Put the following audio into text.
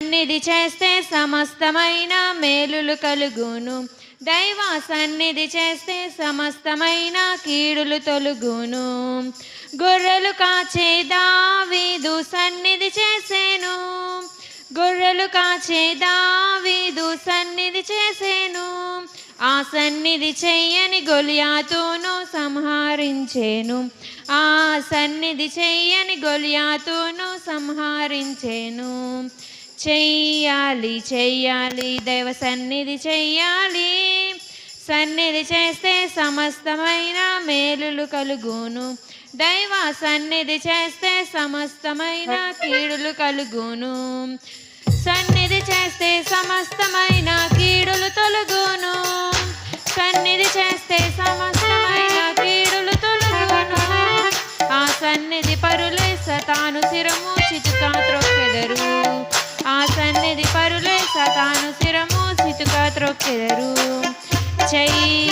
సన్నిధి చేస్తే సమస్తమైన మేలులు కలుగును. దైవ సన్నిధి చేస్తే సమస్తమైన కీడులు తొలుగును. గొర్రెలు కాచే దావీదు సన్నిధి చేసేను. గొర్రెలు కాచే దావీదు సన్నిధి చేసేను. ఆ సన్నిధి చెయ్యని గొలియాతును సంహరించేను. ఆ సన్నిధి చెయ్యని గొలియాతును సంహరించేను. చెయ్యాలి చెయ్యాలి దైవ సన్నిధి చెయ్యాలి. సన్నిధి చేస్తే సమస్తమైన మేలులు కలుగును. దైవ సన్నిధి చేస్తే సమస్తమైన కీడులు కలుగును. సన్నిధి చేస్తే సమస్తమైన కీడులు తొలగును. సన్నిధి చేస్తే సమస్తమైన కీడులు తొలగును. ఆ సన్నిధి పరులే సతాను శిరము చితుకా త్రొక్కెదరు. ఆ సన్నిధి పరులే సతాను శిరము చితుకా త్రొక్కెదరు. చెయ్యి